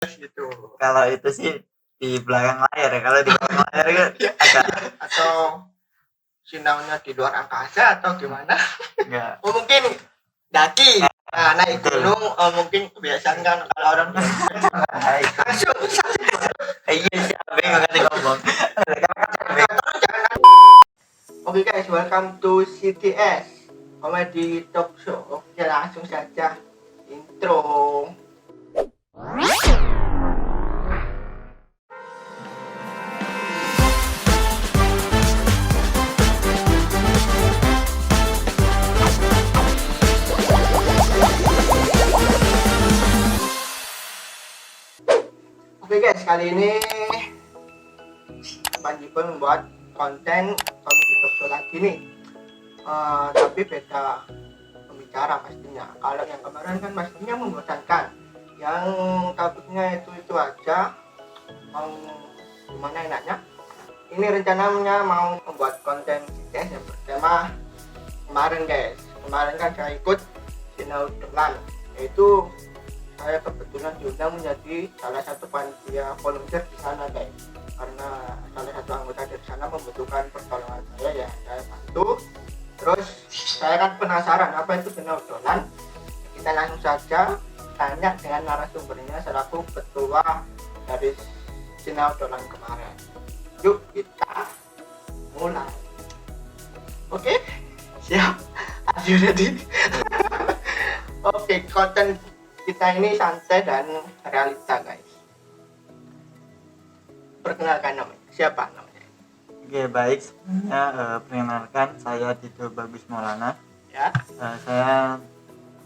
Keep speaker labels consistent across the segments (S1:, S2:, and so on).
S1: gitu.
S2: Kalau itu sih di belakang layar ya, kalau di belakang layar itu ada
S1: atau sinaunya di luar angkasa atau gimana?
S2: enggak.
S1: Oh mungkin daki, naik gunung, mungkin kebiasaan kan kalau orang langsung.
S2: Iya siapa yang ngerti ngomong.
S1: Oke guys, welcome to CTS Comedy Talk Show. Oke, langsung saja intro. Oke guys, kali ini Panji pun membuat konten comedy talk show lagi nih. Tapi beda pembicara pastinya. Kalau yang kemarin kan pastinya membosankan. Yang topiknya itu aja. Mau gimana enaknya? Ini rencananya mau membuat konten CTS yang bertema kemarin guys. Kemarin kan saya ikut Sinau Dolan, yaitu saya kebetulan diundang menjadi salah satu panitia volunteer di sana guys, karena salah satu anggota dari sana membutuhkan pertolongan saya, ya saya bantu. Terus saya kan penasaran apa itu Sinau Dolan. Kita langsung saja tanya dengan narasumbernya selaku ketua dari Sinau Dolan kemarin. Yuk kita mulai. Oke, siap? Are you ready? Oke, konten kita ini santai dan realita guys. Perkenalkan namanya, siapa namanya?
S2: Oke baik, sebenarnya perkenalkan saya Dito Bagus Maulana
S1: Ya.
S2: Saya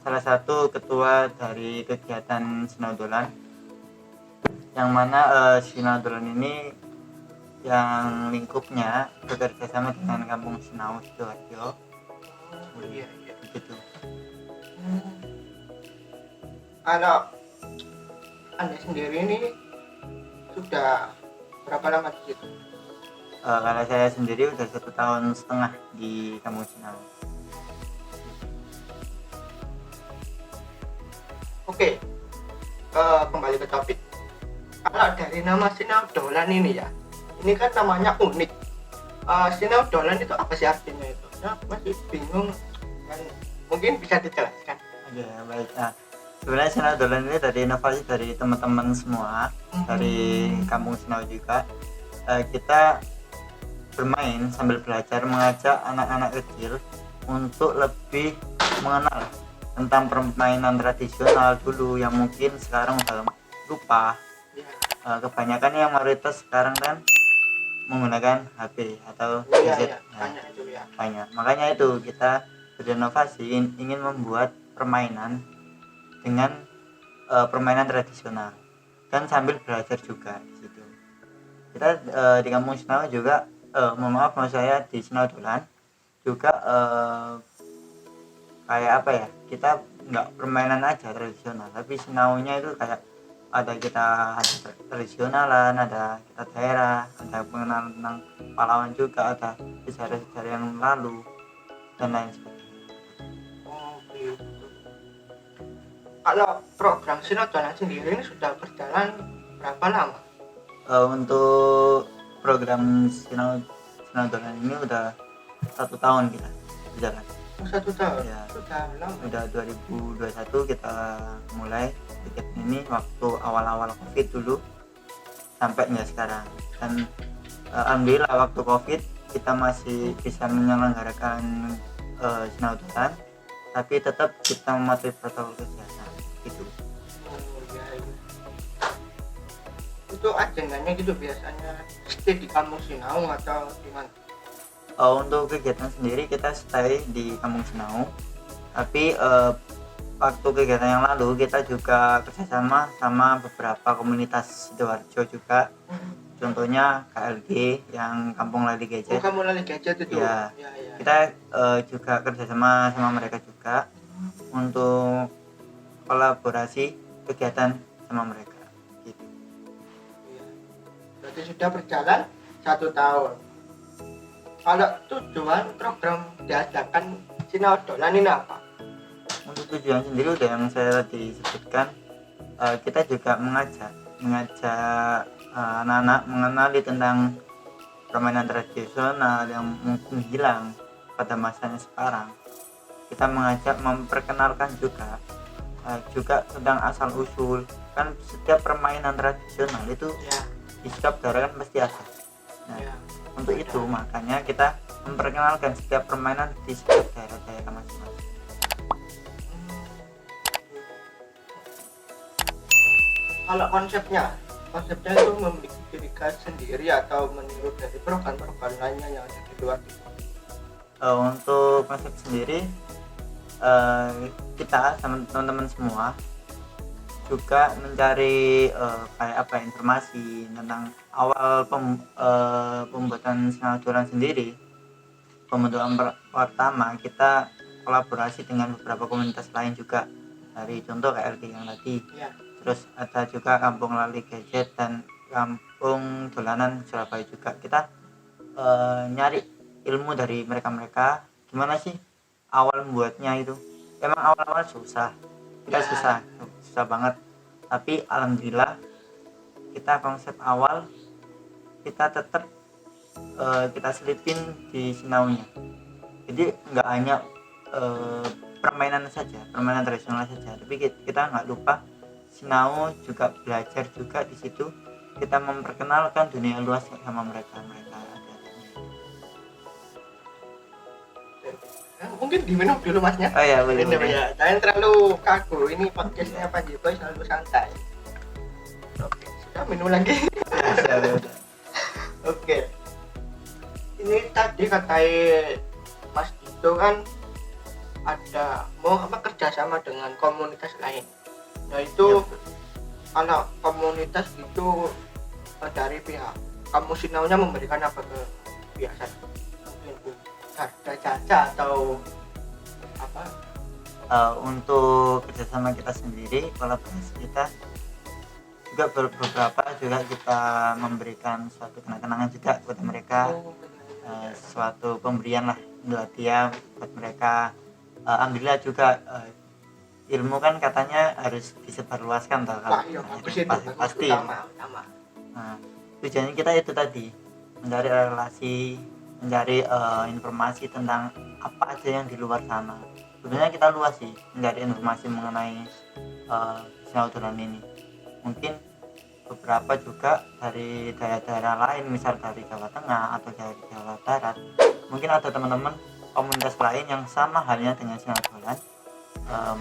S2: salah satu ketua dari kegiatan Sinau Dolan, yang mana Sinau Dolan ini yang lingkupnya bekerja sama dengan Kampung Sinau Sidoarjo.
S1: Iya.
S2: Begitu.
S1: Kalau Anda sendiri ini sudah berapa lama di situ?
S2: Kalau saya sendiri udah 1,5 tahun di Kampung Sinau.
S1: Oke, kembali ke topik. Kalau dari nama Sinau Dolan ini ya, ini kan namanya unik. Sinau Dolan itu apa sih artinya itu? Ya, masih bingung kan, mungkin bisa dijelaskan.
S2: Oke baik. Sebenarnya Sinau Dolan ini dari inovasi dari teman-teman semua dari Kampung Sinau juga. Kita bermain sambil belajar, mengajak anak-anak kecil untuk lebih mengenal tentang permainan tradisional dulu yang mungkin sekarang udah lupa. Kebanyakan yang mayoritas sekarang kan menggunakan HP atau gadget. Banyak. Makanya itu kita berinovasi ingin membuat permainan dengan permainan tradisional dan sambil belajar juga di situ. Kita di Kampung Sinau juga mohon maaf saya di Sinau Dolan juga kayak apa ya, kita nggak permainan aja tradisional, tapi sinaunya itu kayak ada kita ada tradisionalan, ada kita daerah, ada pengenalan tentang pahlawan juga, ada sejarah-sejarah yang lalu dan lain sebagainya.
S1: Oh gitu. Kalau program Sinau Dolan sendiri ini sudah berjalan berapa lama?
S2: Untuk program Sinau Dolan ini udah 1 tahun kita berjalan.
S1: 1 tahun?
S2: Ya,
S1: sudah lama.
S2: Udah 2021 kita mulai kegiatan ini, waktu awal-awal COVID dulu sampai sekarang. Dan alhamdulillah waktu COVID kita masih bisa menyelenggarakan Sinau Dolan, tapi tetap kita mematuhi protokol kesehatan gitu.
S1: Itu agendanya gitu biasanya stay di Kampung Sinau atau gimana?
S2: Untuk kegiatan sendiri kita stay di Kampung Sinau, tapi waktu kegiatan yang lalu kita juga kerjasama sama beberapa komunitas Sidoarjo juga. Contohnya KLG yang Kampung Lali Gadget.
S1: Kampung Lali Gadget itu.
S2: Ya. Kita juga kerjasama sama mereka juga untuk kolaborasi kegiatan sama mereka gitu.
S1: Berarti sudah berjalan 1 tahun. Kalau tujuan program diadakan Sinau Dolan ini apa?
S2: Untuk tujuan sendiri udah yang saya tadi sebutkan, kita juga mengajak mengajak anak-anak mengenali tentang permainan tradisional yang mungkin hilang pada masanya sekarang. Kita mengajak memperkenalkan juga tentang asal usul. Kan setiap permainan tradisional itu
S1: Ya,
S2: di setiap daerah kan pasti ada. Nah,
S1: ya.
S2: untuk itu makanya kita memperkenalkan setiap permainan di setiap daerah-daerah masing-masing.
S1: Kalau konsepnya itu memiliki ciri khas sendiri atau meniru dari program-program lainnya yang ada di luar itu.
S2: Untuk konsep sendiri, kita sama teman-teman semua juga mencari kayak apa informasi tentang awal pembuatan sinetron sendiri. Pembentukan pertama kita kolaborasi dengan beberapa komunitas lain juga, dari contoh KLG yang tadi.
S1: Ya.
S2: Terus ada juga Kampung Lali Gadget dan Kampung Dolanan Surabaya juga. Kita nyari ilmu dari mereka gimana sih awal membuatnya itu. Emang awal-awal susah, kita susah banget, tapi alhamdulillah kita konsep awal kita tetap kita selipin di sinaunya. Jadi nggak hanya permainan tradisional saja, tapi kita nggak lupa sinau juga, belajar juga di situ. Kita memperkenalkan dunia luas sama mereka.
S1: Mungkin diminum dulu masnya.
S2: Oh ya, boleh.
S1: Ya. Jangan terlalu kaku. Ini podcastnya Pak Jiko selalu santai. Oke, sudah minum lagi. Oke. Ini tadi katai Mas Dito kan ada mau kerjasama dengan komunitas lain. Yaitu kalau komunitas itu dari pihak kamu sinaunya memberikan apa ke pihak sana? Mungkin harga jasa atau apa?
S2: Untuk kerjasama kita sendiri, kolaborasi kita juga beberapa juga kita memberikan suatu kenang-kenangan juga buat mereka, suatu pemberian lah buat dia, buat mereka. Alhamdulillah juga ilmu kan katanya harus disebarluaskan toh, pasti.
S1: Utama.
S2: Nah, tujuannya kita itu tadi, mencari relasi, mencari informasi tentang apa aja yang di luar sana. Sebenarnya kita luas sih mencari informasi mengenai sinetron ini. Mungkin beberapa juga dari daerah-daerah lain, misal dari Jawa Tengah atau dari Jawa Barat. Mungkin ada teman-teman komunitas lain yang sama halnya dengan sinetron.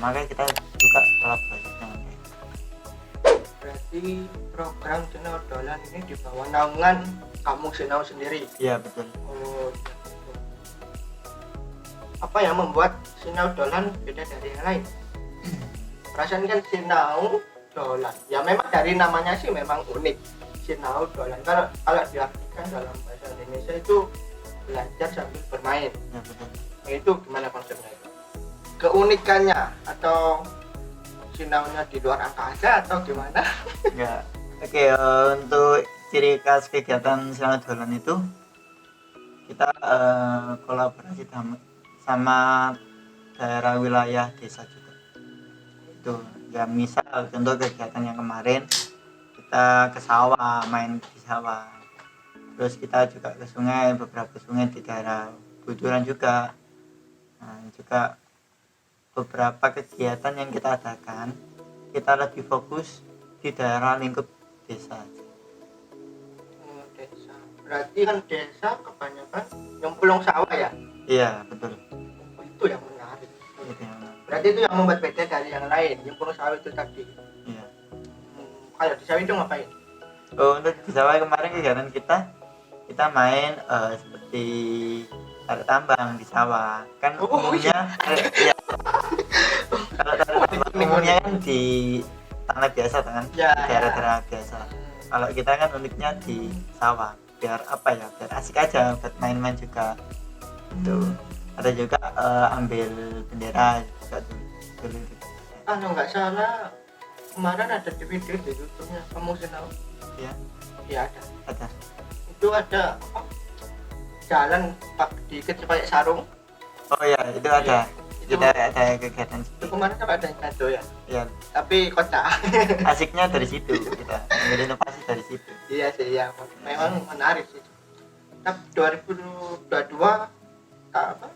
S2: Maka kita juga kolaborasi dengan mereka.
S1: Berarti program sinetron ini di bawah naungan kamu sinau sendiri.
S2: Iya, betul.
S1: Oh, apa yang membuat sinau dolan beda dari yang lain? Perasaan kan sinau dolan, ya memang dari namanya sih memang unik, sinau dolan. Kalau diartikan dalam bahasa Indonesia itu belajar sambil bermain.
S2: Ya, betul.
S1: Nah, itu gimana konsepnya itu? Keunikannya atau sinaunya di luar angkasa atau gimana?
S2: Enggak. Oke, untuk ciri khas kegiatan sinau dolan itu kita kolaborasi sama daerah wilayah desa juga. Itu ya, misal contoh kegiatan yang kemarin kita ke sawah, main di sawah. Terus kita juga ke sungai, beberapa sungai di daerah Buturan juga. Nah, juga beberapa kegiatan yang kita adakan kita lebih fokus di daerah lingkup desa.
S1: Desa. Berarti kan desa kebanyakan yang pulang sawah ya?
S2: Iya, betul.
S1: Itu yang menarik.
S2: Itu yang
S1: Berarti itu yang membuat beda dari yang lain, yang pulang sawah itu tadi.
S2: iya.
S1: Kalau di sawah itu ngapain?
S2: Untuk di sawah kemarin kegiatan kita main seperti tarik tambang di sawah. Kan umumnya ya, kalau tarik tambang umumnya kan di tanah biasa kan,
S1: Ya,
S2: di daerah-daerah biasa. Kalau kita kan uniknya di sawah, biar apa ya, biar asik aja buat main-main juga. Itu ada juga ambil bendera juga dulu.
S1: Kalau nggak salah kemarin ada di video di YouTube-nya kamu sinau.
S2: Ya,
S1: Iya
S2: ada.
S1: Itu ada apa? Jalan pak dikit pakai sarung.
S2: Oh ya, itu ada.
S1: Itu
S2: Kita ada kegiatan
S1: itu
S2: seperti
S1: kemarin kan ada yang kado ya,
S2: Ya,
S1: tapi kocak.
S2: asiknya dari situ kita ambil inovasi dari situ.
S1: Iya sih ya, memang menarik sih. Tapi 2022 apa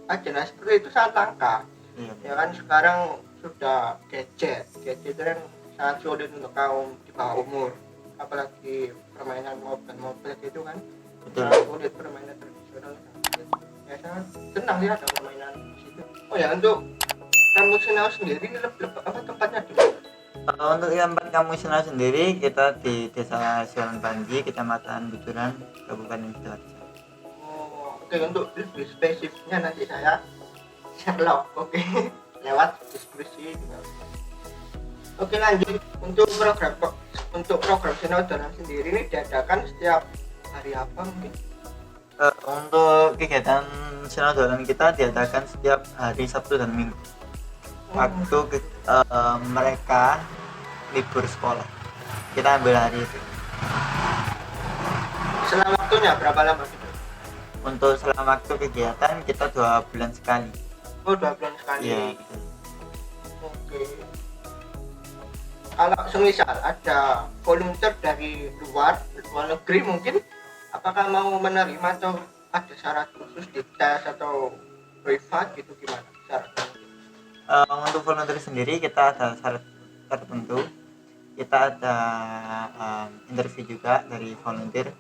S1: ajaran seperti itu sangat langka.
S2: Iya.
S1: Ya kan sekarang sudah gadget itu kan sangat sulit untuk kaum di bawah umur, apalagi permainan mobile itu kan
S2: Betul.
S1: sangat sulit, permainan tradisional ya sangat senang sih ada permainan di situ. Oh ya, untuk kampung Senau sendiri ini apa tempatnya di mana?
S2: Untuk tempat kampung Senau sendiri kita di Desa Sialan Panji, Kecamatan Buturan, Kabupaten Sidoarjo.
S1: Oh, oke, untuk lebih spesifiknya nanti saya Sherlock, oke. Lewat diskusi juga. Oke, lanjut untuk program Senau Dolan sendiri ini diadakan setiap hari apa mungkin?
S2: Untuk kegiatan Senau Dolan kita diadakan setiap hari Sabtu dan Minggu. Waktu mereka libur sekolah, kita ambil hari itu.
S1: Selama waktunya berapa lama gitu?
S2: Untuk selama waktu kegiatan kita 2 bulan sekali.
S1: Oh, 2 bulan sekali.
S2: Iya, betul.
S1: Oke. Kalau semisal ada volunteer dari luar negeri mungkin, apakah mau menerima atau ada syarat khusus di tes atau privat gitu, gimana syaratnya?
S2: Untuk volunteer sendiri kita ada syarat tertentu. Kita ada interview juga dari volunteer,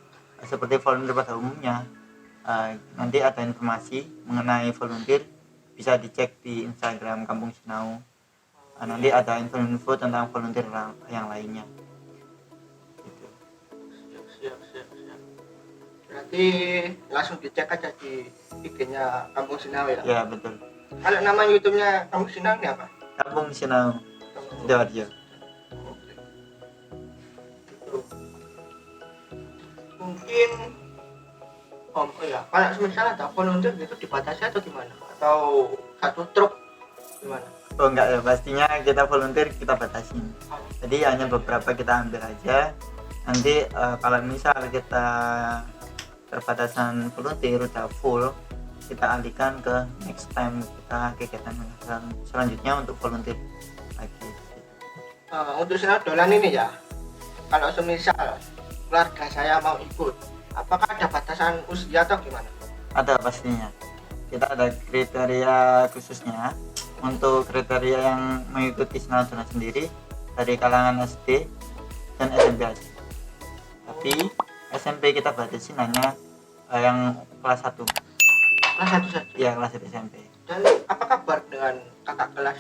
S2: seperti volunteer pada umumnya. Nanti ada informasi mengenai volunteer, bisa dicek di Instagram Kampung Senau. Nanti ada info tentang volunteer yang lainnya. Gitu.
S1: Siap. Berarti langsung dicek aja di IG-nya Kampung Senau ya?
S2: Ya, betul.
S1: Kalau nama YouTube-nya Kampung Senau ini apa?
S2: Kampung Senau Sidoarjo.
S1: Oke. Gitu. Mungkin oh ya, kalau misalnya ada volunteer gitu dibatasi atau gimana? Atau satu truk gimana?
S2: Oh enggak ya, pastinya kita volunteer kita batasi. Jadi hanya beberapa kita ambil aja. Nanti kalau misal kita perbatasan volunteer udah full, kita alihkan ke next time kita kegiatan selanjutnya untuk volunteer lagi.
S1: Untuk Senau Dolan ini ya, kalau semisal keluarga saya mau ikut, apakah ada batasan usia atau gimana?
S2: Ada pastinya. Kita ada kriteria khususnya. Untuk kriteria yang mengikuti Senau Dolan sendiri dari kalangan SD dan SMP aja. Tapi SMP kita batasin hanya yang kelas 1.
S1: Kelas 1 saja?
S2: Iya, kelas 1 SMP.
S1: Dan apa kabar dengan kakak kelas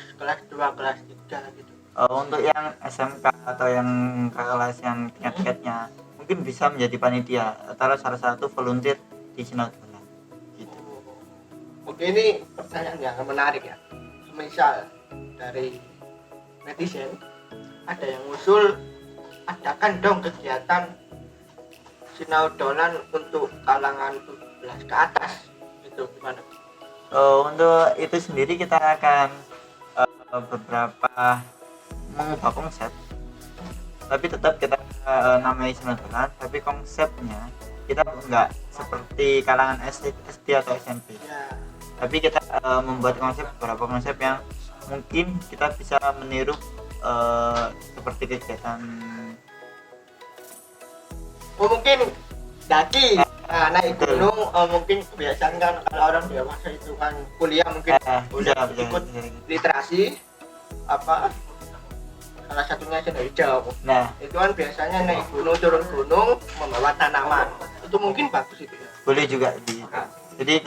S1: 2, kelas 3 gitu?
S2: Untuk yang SMK atau yang kelas yang tingkat-tingkatnya mungkin bisa menjadi panitia atau salah satu volunteer di Senau Dolan gitu.
S1: Oke, ini pertanyaan yang menarik ya. Misal dari netizen ada yang usul, adakan dong kegiatan Senau Dolan untuk kalangan 17 ke atas, itu gimana?
S2: Untuk itu sendiri kita akan beberapa mengubah konsep, tapi tetap kita namai Senau Dolan, tapi konsepnya kita enggak seperti kalangan SD atau SMP
S1: Ya.
S2: Tapi kita membuat beberapa konsep yang mungkin kita bisa meniru seperti kegiatan
S1: Mungkin daki, naik
S2: betul.
S1: gunung, mungkin kebiasaan kan kalau orang dewasa itu kan kuliah mungkin udah ikut literasi apa, salah satunya Senau Hijau.
S2: Nah,
S1: Itu kan biasanya naik gunung, turun gunung, membawa tanaman. Itu mungkin bagus itu ya.
S2: boleh juga jadi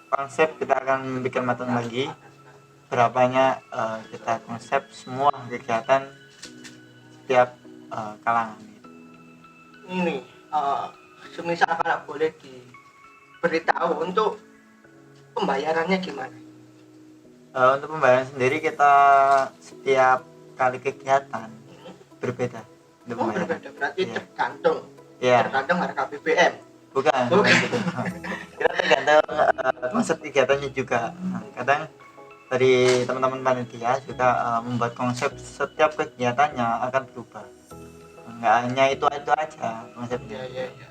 S2: konsep kita akan bikin matang lagi berapanya kita konsep semua kegiatan setiap kalangan gitu.
S1: Ini semisal kalau boleh diberitahu untuk pembayarannya gimana?
S2: Untuk pembayaran sendiri kita setiap kali kegiatan berbeda untuk
S1: Oh,
S2: pembayaran.
S1: berbeda, berarti
S2: Iya.
S1: tergantung harga BBM.
S2: Bukan gitu. Kita tergantung konsep kegiatannya juga. Kadang dari teman-teman panitia juga membuat konsep setiap kegiatannya akan berubah. Nggak hanya itu aja konsepnya.
S1: Iya.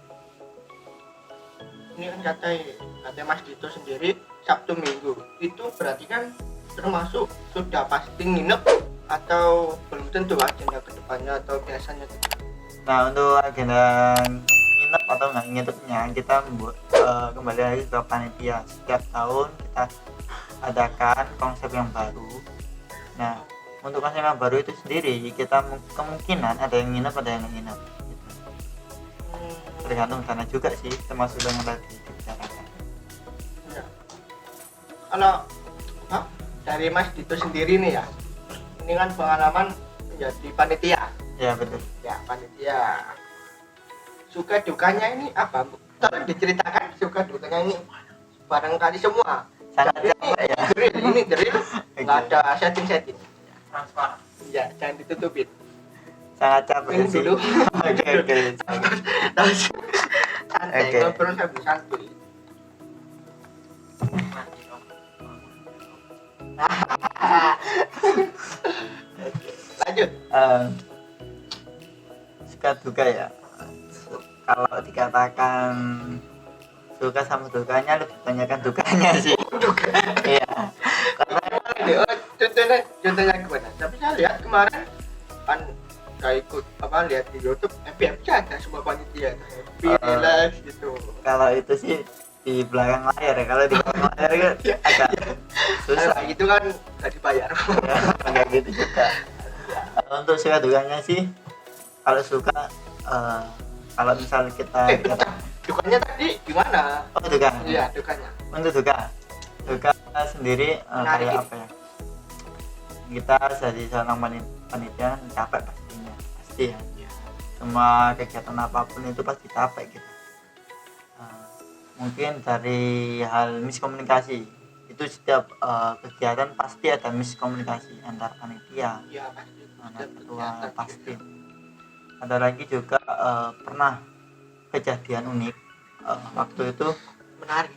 S1: Ini kan kata Mas Dito sendiri Sabtu Minggu. Itu berarti kan termasuk sudah pasti nginep atau belum tentu agenda kedepannya atau biasanya gitu?
S2: Nah, untuk agenda nginep atau nggak nginepnya kita kembali lagi ke panitia. Setiap tahun kita adakan konsep yang baru. Nah, untuk konsep yang baru itu sendiri kita kemungkinan ada yang nginep, ada yang nggak nginep gitu. Tergantung sana juga sih, termasuk yang tadi dibicarakan.
S1: Ya. Kalau dari Mas Dito sendiri nih ya, ini kan pengalaman menjadi panitia.
S2: Ya betul.
S1: Ya, panitia. Suka dukanya ini apa? Tolong diceritakan suka dukanya ini barangkali semua.
S2: Sangat
S1: Jadi
S2: capek ya.
S1: ini drill nggak
S2: Oke.
S1: ada setting.
S3: transparan.
S1: Ya, jangan ditutupin.
S2: Sangat capek
S1: Minum
S2: sih.
S1: dulu.
S2: Oke.
S1: Terus santai,
S2: Oke.
S1: ngobrol sambil santuy.
S3: Mati dong.
S1: Lanjut.
S2: Suka duka ya. Kalau dikatakan suka sama dukanya, lebih banyakkan dukanya sih.
S1: Duka.
S2: Iya. Karena
S1: Contohnya gimana? Tapi saya lihat kemarin kan kayak ikut lihat di YouTube happy ada semua panitia happy relax gitu.
S2: kalau itu sih di belakang layar ya. Kalau di belakang layar kan agak susah.
S1: Kalau gitu kan nggak dibayar.
S2: Enggak gitu juga. Untuk suka dukanya sih, kalau suka kalau misal kita
S1: Dukanya tadi gimana?
S2: oh duka.
S1: Iya, dukanya.
S2: Untuk duka sendiri
S1: Menarik
S2: kayak
S1: ini.
S2: apa ya, kita jadi seorang panitia capek pastinya, pasti ya. Semua kegiatan apapun itu pasti capek gitu. Mungkin dari hal miskomunikasi itu, setiap kegiatan pasti ada miskomunikasi antar panitia,
S1: Iya, pasti.
S2: antar ketua,
S1: Kegiatan
S2: pasti.
S1: gitu.
S2: Ada lagi juga pernah kejadian unik waktu itu
S1: Menarik.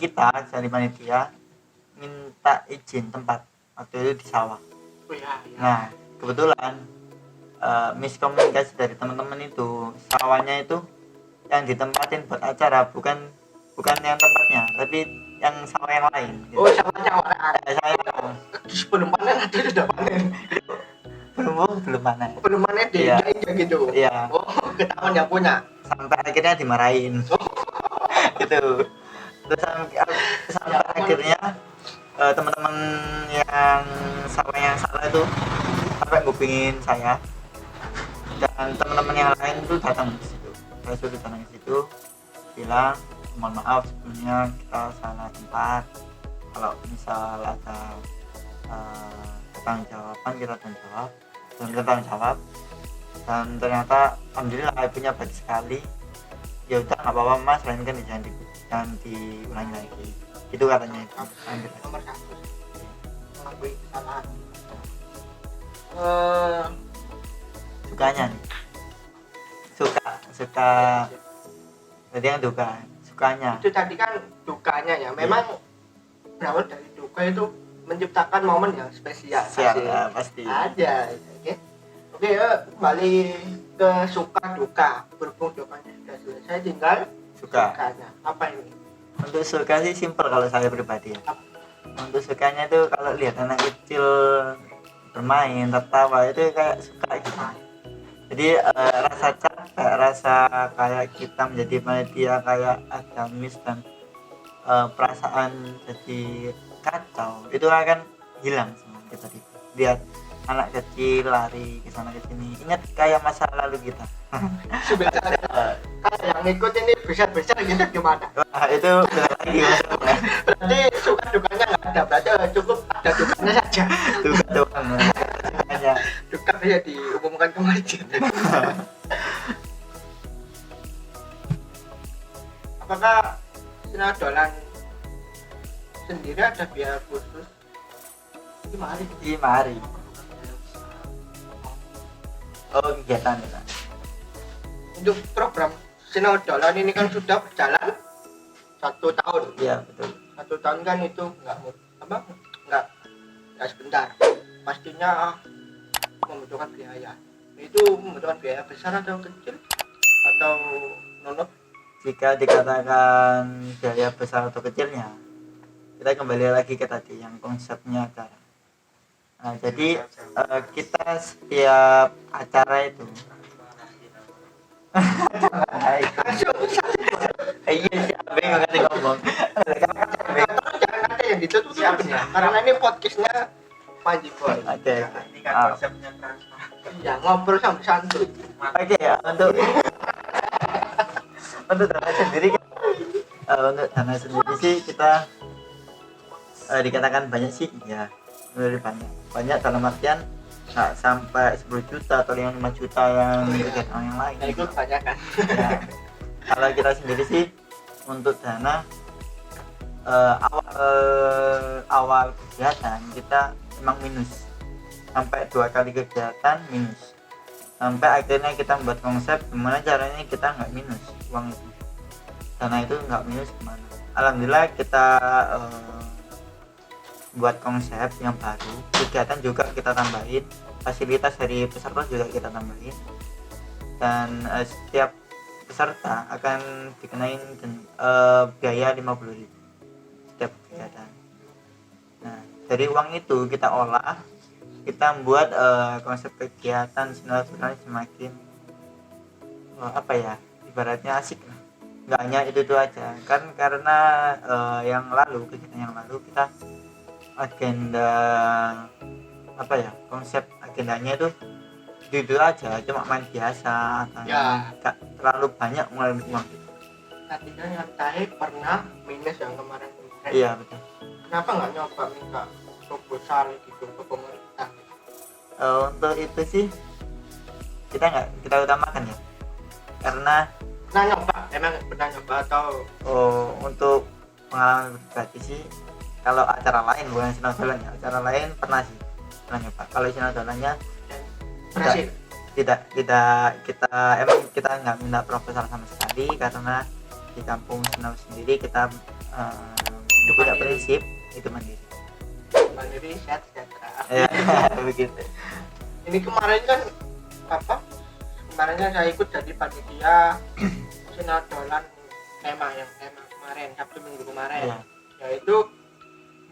S2: kita dari panitia minta izin tempat waktu itu di sawah.
S1: Oh iya, iya.
S2: Nah kebetulan miskomunikasi dari teman-teman itu, sawahnya itu yang ditempatin buat acara bukan yang tempatnya, tapi yang sawah yang lain gitu.
S1: Oh, sawahnya orang.
S2: Sawah yang lain.
S1: Sebelum panen atau sudah panen?
S2: belum mana
S1: Belum panen
S2: Iya.
S1: diinjak gitu.
S2: Iya.
S1: Oh, ketahuan yang punya.
S2: Sampai akhirnya dimarahin gitu. Terus sampai akhirnya teman-teman yang sawah yang salah itu sampai ngupingin saya, dan teman-teman yang lain itu datang ke situ. Saya suruh datang ke situ, bilang mohon maaf sebelumnya kita salah tempat, kalau misal ada bertanggung jawaban kita tanggung jawab. Dan ternyata alhamdulillah ibunya baik sekali. Ya udah nggak apa-apa mas, lain kan jangan diulangi lagi, itu katanya itu.
S1: Nomor 1 mengakui kesalahan.
S2: Sukanya nih, suka jadi yang duka, sukanya
S1: Itu tadi kan dukanya ya. Memang berawal dari duka itu menciptakan momen yang spesial.
S2: siap
S1: Asik.
S2: ya, pasti.
S1: Aja. Oke, kembali ke suka duka. Berhubung dukanya sudah selesai, tinggal sukanya. Apa ini?
S2: Untuk suka sih simpel kalau saya pribadi ya. Untuk sukanya itu kalau lihat anak kecil bermain, tertawa, itu kayak suka gitu. Jadi rasa capek, rasa kayak kita menjadi panitia kayak ada miss dan perasaan jadi kacau, itu akan hilang semua kita lihat anak kecil lari ke sana ke sini, ingat kayak masa lalu kita.
S1: Sebenarnya kalau yang ngikut ini besar-besar gitu gimana?
S2: Wah, itu benar lagi maksudnya.
S1: Berarti suka dukanya nggak ada, berarti cukup ada dukanya saja.
S2: Itu doang hanya.
S1: Duka bisa diumumkan ke masjid. Apakah Sinau Dolan sendiri ada biaya khusus? Gimana?
S2: Mari. Oh kegiatan ya.
S1: Untuk program Sinau Dolan ini kan sudah berjalan 1 tahun.
S2: Iya betul.
S1: 1 tahun kan itu nggak sebentar. Pastinya membutuhkan biaya. Itu membutuhkan biaya besar atau kecil atau nonot?
S2: Jika dikatakan biaya besar atau kecilnya, kita kembali lagi ke tadi yang konsepnya acara. Nah, jadi kita setiap acara itu iya siapa yang ngerti ngomong
S1: Jangan ada yang ditutup ya, karena ini podcastnya Panji Boy.
S2: oke
S3: Ini kan konsepnya transparan.
S1: Iya, ngobrol sampai santuy.
S2: oke ya untuk dana sendiri untuk dana sendiri sih kita dikatakan banyak sih ya, lebih banyak dalam artian nggak sampai 10 juta atau yang 5 juta yang kegiatan yang lain.
S1: Nah, itu banyak kan.
S2: Ya, kalau kita sendiri sih untuk dana awal kegiatan kita emang minus sampai 2 kali kegiatan minus, sampai akhirnya kita membuat konsep gimana caranya kita nggak minus uang itu, dana itu nggak minus gimana. Alhamdulillah kita buat konsep yang baru, kegiatan juga kita tambahin, fasilitas dari peserta juga kita tambahin, dan setiap peserta akan dikenain biaya 50.000 setiap kegiatan. Nah, dari uang itu kita olah, kita membuat konsep kegiatan sinar-sinar semakin apa ya, ibaratnya asik lah. Nggak hanya itu aja kan, karena yang lalu kegiatan yang lalu kita agenda apa ya, konsep agendanya itu itu aja, cuma main biasa atau
S1: Ya.
S2: nggak terlalu banyak ngeluarin uang.
S1: Tadi kan nyatai pernah minus yang kemarin.
S2: Iya betul.
S1: Kenapa nggak nyoba minta proposal gitu ke pemerintah?
S2: Untuk itu sih kita utamakan ya, karena
S1: Pernah nyoba? Emang pernah nyoba atau
S2: untuk pengalaman pribadi sih, kalau acara lain bukan sinetron ya, acara lain pernah nyoba. Kalau sinetronnya
S1: berhasil?
S2: tidak kita emang kita nggak minta proposal sama sekali, karena di kampung Senau sendiri kita punya prinsip itu mandiri.
S1: Mandiri, sehat sejahtera.
S2: Ya begitu.
S1: Ini kemarin kan apa? Kemarin kan saya ikut jadi panitia sinadolan tema kemarin Sabtu Minggu kemarin.
S2: Ya.
S1: Yaitu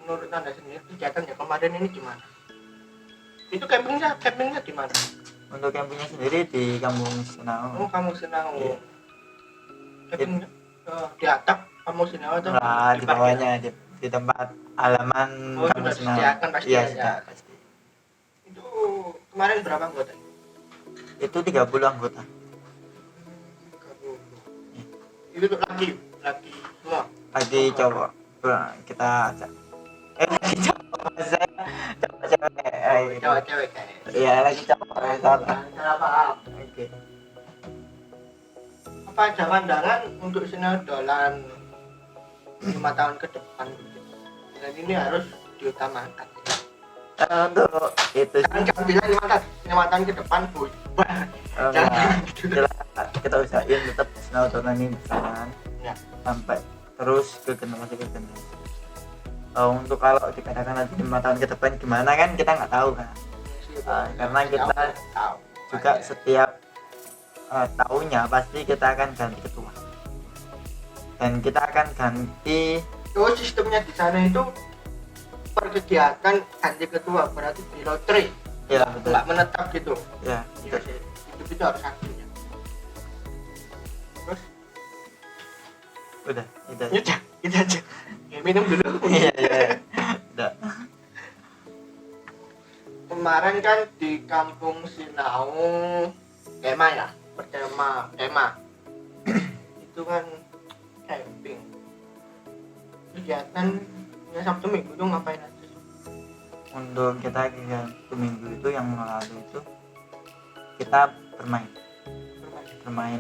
S1: menurut Anda sendiri kegiatan yang kemarin ini gimana? Itu campingnya di mana?
S2: Untuk campingnya sendiri di kampung Senau.
S1: Oh, kamu Senau.
S2: Iya.
S1: Campingnya di atap kamu Senau atau
S2: Nah, di
S1: parkiran?
S2: bawahnya di tempat halaman
S1: Oh,
S2: kampung
S1: sudah
S2: Senau.
S1: disediakan pasti
S2: Iya
S1: ya.
S2: sudah pasti.
S1: Itu kemarin berapa anggota?
S2: Itu 30 anggota.
S1: Itu lagi semua.
S2: Lagi cowok. Kita ajak. Lagi cowok saya. Cowok cewek.
S1: Cewek-cewek kayak.
S2: Iya, lagi cowok.
S1: Salah paham.
S2: Oke.
S1: Apa ada pandangan untuk sinadolan 5 tahun ke depan? Dan ini harus diutamakan.
S2: Untuk itu sih
S1: Jangan bilang 5 tahun ke depan bubar. Jangan gitu.
S2: kita usahain tetap sinetron ini berjalan
S1: Ya.
S2: sampai terus ke generasi. Untuk kalau dikatakan nanti 5 tahun ke depan gimana kan kita nggak tahu kan. Karena kita
S1: tahu
S2: juga setiap tahunnya pasti kita akan ganti ketua, dan kita akan ganti
S1: sistemnya di sana itu per kegiatan ganti ketua, berarti di lotre
S2: ya betul
S1: nggak menetap gitu.
S2: ya
S1: Iya
S2: betul.
S1: sih, itu harus hasilnya. Terus
S2: Udah itu
S1: ya
S2: aja.
S1: gitu aja. Ya, minum dulu.
S2: Iya udah.
S1: Kemarin kan di kampung Sinau tema ya, bertema itu kan camping. Kegiatan ya Sabtu Minggu itu ngapain aja?
S2: Untuk kita ke minggu itu yang lalu itu kita bermain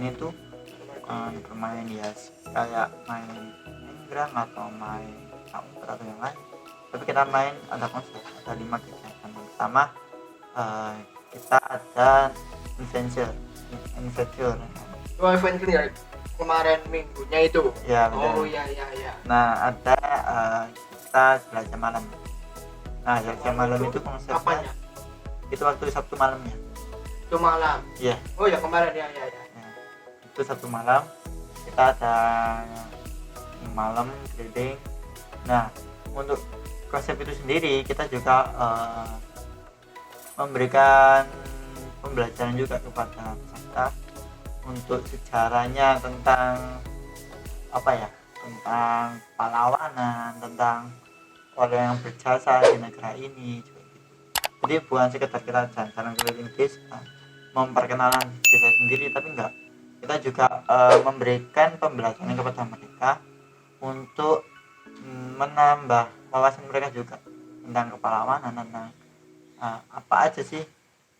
S2: itu bermain ya kayak main Ingram atau main counter atau yang lain, tapi kita main ada konsep, ada 5 kegiatan. Yang pertama kita ada adventure.
S1: Oh, event ya kemarin minggunya itu.
S2: Ya betul.
S1: Oh iya.
S2: Nah ada kita jelajah malam. Nah jelajah malam itu konsepnya
S1: Apanya?
S2: itu waktu Sabtu malamnya.
S1: Itu malam.
S2: Iya.
S1: Oh ya kemarin ya.
S2: Nah, itu Sabtu malam kita ada malam keliling. Nah untuk konsep itu sendiri kita juga memberikan pembelajaran juga kepada peserta untuk sejarahnya tentang apa ya, tentang pahlawanan, tentang orang yang berjasa di negara ini juga gitu. Jadi bukan sekedar kita jalan-jalan keliling desa memperkenalkan desa sendiri, tapi enggak, kita juga memberikan pembelajaran kepada mereka untuk menambah wawasan mereka juga tentang kepahlawanan, tentang apa aja sih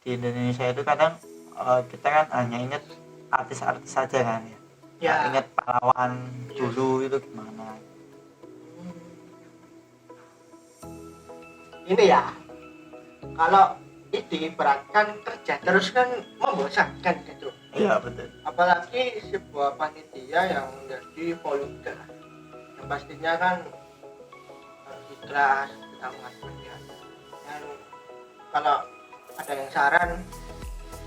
S2: di Indonesia itu. Kadang kita kan hanya ingat artis-artis saja kan ya, ingat pahlawan dulu itu gimana.
S1: Ini ya, kalau diibaratkan kerja terus kan membosankan gitu.
S2: Iya betul.
S1: Apalagi sebuah panitia yang menjadi volunteer, yang pastinya kan harus ikhlas kita mengabdikan. Dan kalau ada yang saran,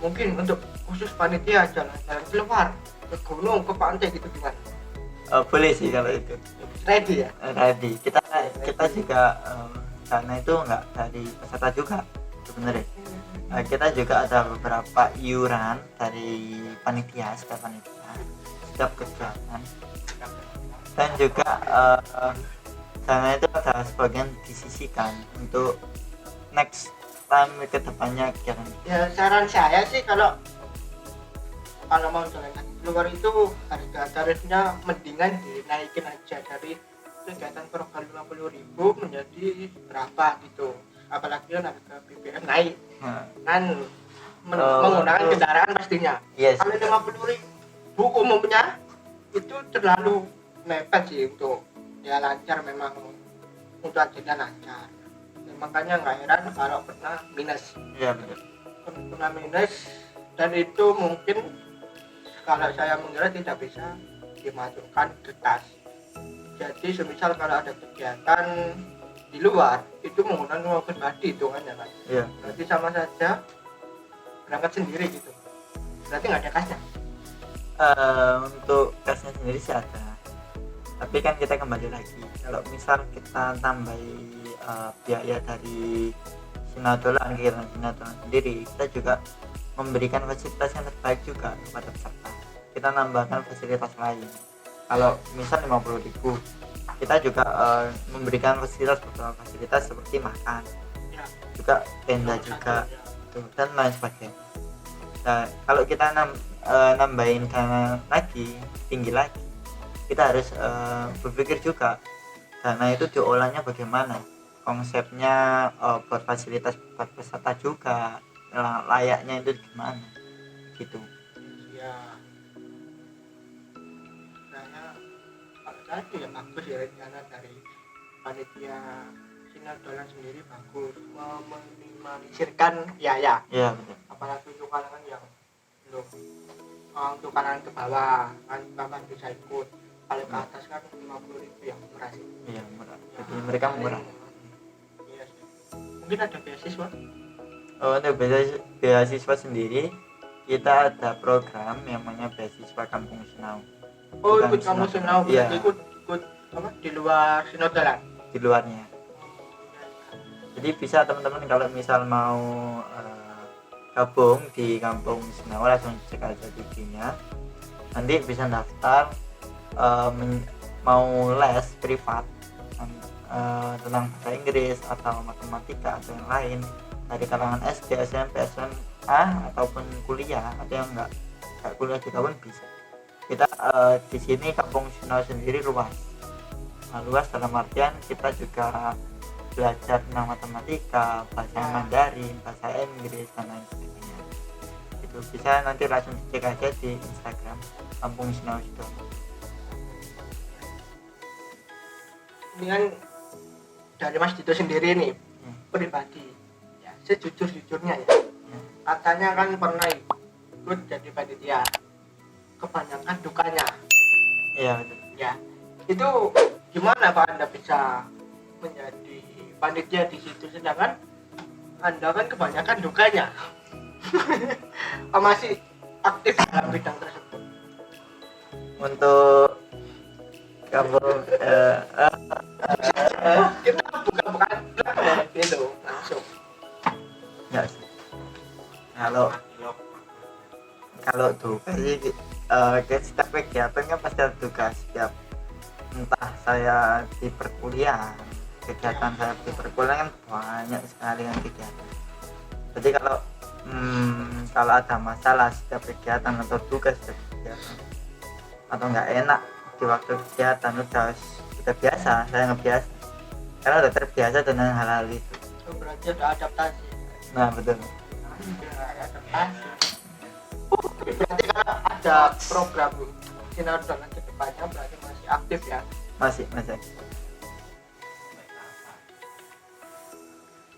S1: mungkin untuk khusus panitia jalan-jalan keluar ke gunung, ke pantai gitu gimana?
S2: Boleh sih kalau itu.
S1: Ready ya?
S2: Ready. Kita juga karena itu enggak dari peserta juga sebenarnya. Kita juga ada beberapa iuran dari panitia, setiap kegiatan, dan juga dana itu ada sebagian disisihkan untuk next time ke depannya kegiatan.
S1: Ya saran saya sih kalau mau jalan kaki keluar itu harga tarifnya mendingan dinaikin aja dari kegiatan program 50.000 menjadi berapa gitu. Apalagi kan harga BBM naik kan menggunakan kendaraan pastinya.
S2: Yes.
S1: Kalau 50.000 umumnya itu terlalu mepet sih untuk ya lancar, memang untuk agenda lancar. Dan makanya nggak heran kalau pernah minus.
S2: Iya betul.
S1: Pernah minus, dan itu mungkin kalau saya mengira tidak bisa dimasukkan ke kas. Jadi semisal kalau ada kegiatan di luar itu menggunakan uang pribadi hitungannya kan.
S2: Iya.
S1: Berarti sama saja berangkat sendiri gitu. Berarti nggak ada kasnya.
S2: Untuk kasnya sendiri sih ada, tapi kan kita kembali lagi, kalau misal kita tambahi biaya dari Sinadolan, kegiatan Sinadolan sendiri, kita juga memberikan fasilitas yang terbaik juga kepada peserta. Kita nambahkan fasilitas lain. Kalau misal 50.000, kita juga memberikan fasilitas seperti makan, juga tenda juga, dan lain sebagainya. Nah, kalau kita nambahin dana lagi, tinggi lagi, kita harus berpikir juga dana itu diolahnya bagaimana, konsepnya buat fasilitas buat peserta juga, layaknya itu gimana gitu.
S1: Ya saya ya bagus ya, rencana dari panitia Sinadolan sendiri bagus, meminimalisirkan biaya.
S2: Iya betul.
S1: Apalagi untuk kalangan yang belum, untuk kalangan ke bawah kan bahkan bisa ikut. Kalau ke atas kan 50.000 yang murah sih.
S2: Iya murah. Jadi mereka murah.
S1: Iya sih. Mungkin ada beasiswa.
S2: Untuk beasiswa sendiri, kita ada program yang namanya beasiswa Kampung Sinau.
S1: Oh, ikut Kampung Sinau,
S2: iya.
S1: ikut apa di luar Sinadolan?
S2: Di luarnya. Jadi bisa teman-teman kalau misal mau gabung di Kampung Sinau, langsung cek aja IG-nya. Nanti bisa daftar mau les privat tentang bahasa Inggris atau matematika atau yang lain dari kalangan SD, SMP, SMA ataupun kuliah, atau yang enggak kuliah juga pun bisa. Kita di sini Kampung Sinau sendiri luas dalam artian kita juga belajar tentang matematika, bahasa Mandarin, bahasa Inggris, dan lain sebagainya. Itu bisa nanti langsung cek aja di Instagram Kampung Sinau itu.
S1: Ini kan dari Mas Dito sendiri nih, pribadi ya, sejujur-jujurnya ya, katanya kan pernah ikut jadi panitia, kebanyakan dukanya.
S2: Iya betul.
S1: Ya, itu gimana Pak Anda bisa menjadi panitia di situ, sedangkan Anda kan kebanyakan dukanya? Masih aktif dalam bidang tersebut.
S2: Untuk kampung
S1: Kita
S2: Jadi setiap kegiatan kan pasti ada tugas. Setiap entah saya di perkuliahan, kegiatan saya di perkuliahan kan banyak sekali kan kegiatan. Jadi kalau ada masalah setiap kegiatan atau tugas setiap kegiatan atau nggak enak di waktu kegiatan udah biasa, saya nggak biasa karena udah terbiasa dengan hal-hal itu.
S1: Itu berarti udah adaptasi.
S2: Nah betul.
S1: Udah adaptasi. Berarti kalau ada program sinar dolan ke depannya berarti masih aktif ya.
S2: Masih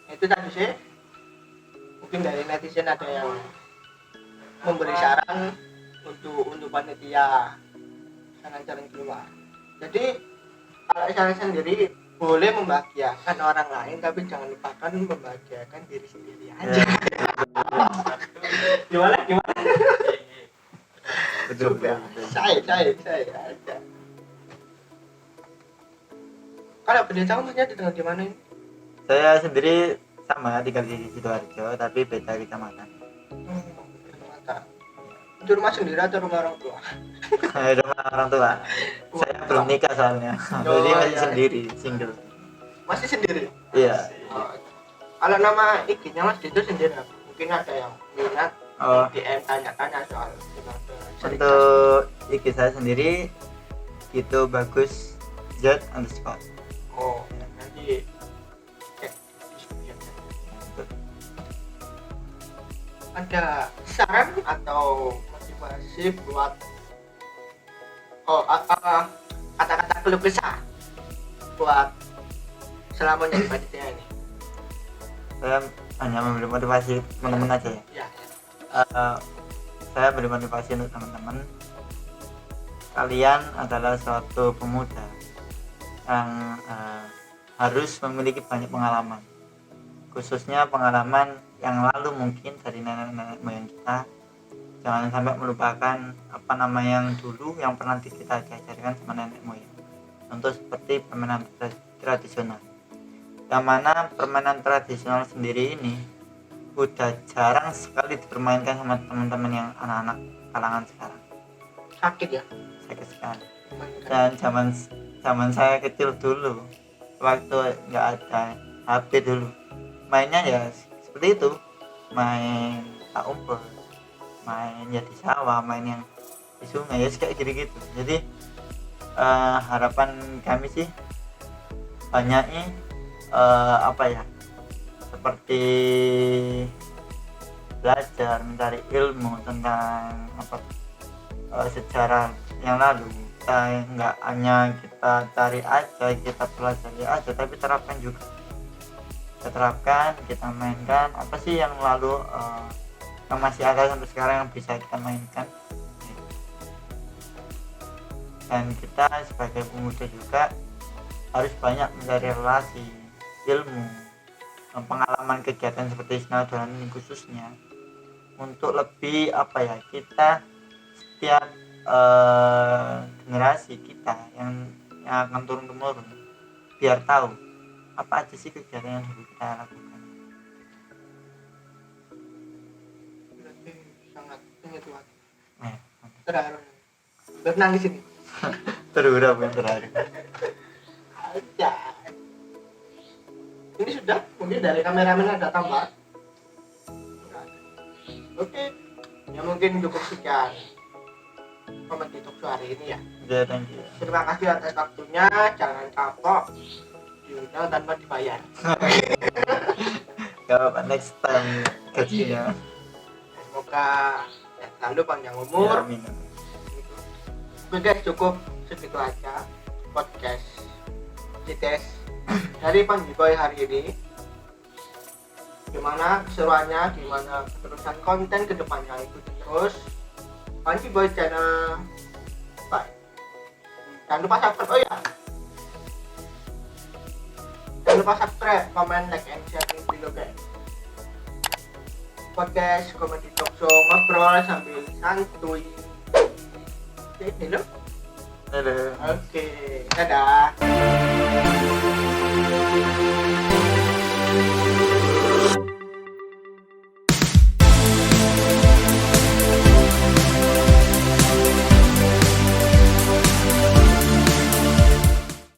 S1: Itu tadi sih mungkin dari netizen ada yang memberi saran untuk panitia jalan-jalan keluar. Jadi kalau saya sendiri boleh membahagiakan orang lain tapi jangan lupakan membahagiakan diri sendiri aja. Gimana?
S2: betul.
S1: Saya aja. Kalau pendeta umumnya tinggal di mana ini?
S2: Saya sendiri sama tinggal di Sidoarjo tapi beda kecamatan.
S1: Mata. Itu rumah sendiri atau rumah orang tua?
S2: Rumah orang tua. Saya belum nikah soalnya. Jadi masih
S1: iya.
S2: sendiri, single.
S1: Masih sendiri?
S2: Iya.
S1: Oh. Kalau nama IG-nya Mas Dito sendiri apa? Mungkin ada yang minat DM tanya-tanya soal
S2: Untuk IG saya sendiri itu bagus Z_.
S1: Oh, nanti cek description. Ada saran atau motivasi buat kata-kata keluh kesah buat selama jadi panitia ini?
S2: Saya hanya memberi motivasi teman-teman aja ya.
S1: Ya.
S2: Saya beri motivasi untuk teman-teman. Kalian adalah suatu pemuda yang harus memiliki banyak pengalaman, khususnya pengalaman yang lalu mungkin dari nenek-nenek moyang kita. Jangan sampai melupakan yang dulu yang pernah kita diajarkan sama nenek moyang. Contoh seperti permainan tradisional, yang mana permainan tradisional sendiri ini udah jarang sekali dipermainkan sama teman-teman yang anak-anak kalangan sekarang.
S1: Sakit ya?
S2: Sakit sekali. Dan zaman saya kecil dulu, waktu nggak ada HP dulu, mainnya ya seperti itu, main tak umpet, main ya di sawah, main yang di sungai ya kayak gitu-gitu. Jadi harapan kami sih banyaknya seperti belajar mencari ilmu tentang sejarah yang lalu. Kita nggak hanya kita cari aja, kita pelajari aja, tapi terapkan juga. Kita terapkan, kita mainkan apa sih yang lalu yang masih ada sampai sekarang yang bisa kita mainkan. Dan kita sebagai pemuda juga harus banyak mencari relasi, ilmu, pengalaman kegiatan seperti sinaujolan ini khususnya untuk lebih kita setiap generasi kita yang akan turun temurun biar tahu apa aja sih kegiatan yang dulu kita lakukan.
S1: Berarti sangat menyentuh hati.
S2: Mantap.
S1: Terharu. Bernangis ini.
S2: Terurah bukan terharu.
S1: Aja. Ini sudah, mungkin dari kameramen ada tambahan. Oke, ya mungkin cukup sekian komen di talk show hari ini ya.
S2: Ya, thank you.
S1: Terima kasih atas waktunya, jangan kapok diundang tanpa dibayar.
S2: Gak apa-apa, next time gajinya.
S1: Semoga selalu panjang
S2: Ya,
S1: umur.
S2: amin.
S1: Oke guys, cukup segitu aja podcast CTS dari Panji Boy hari ini. Gimana keseruannya, gimana keterusan konten kedepannya, ikuti terus Panji Boy channel. Bye. Jangan lupa subscribe, oh ya, jangan lupa subscribe, comment, like, and share ini video guys. Podcast komedi talk show ngobrol sambil santuy. Oke, hello.
S2: Halo.
S1: Oke, dadah.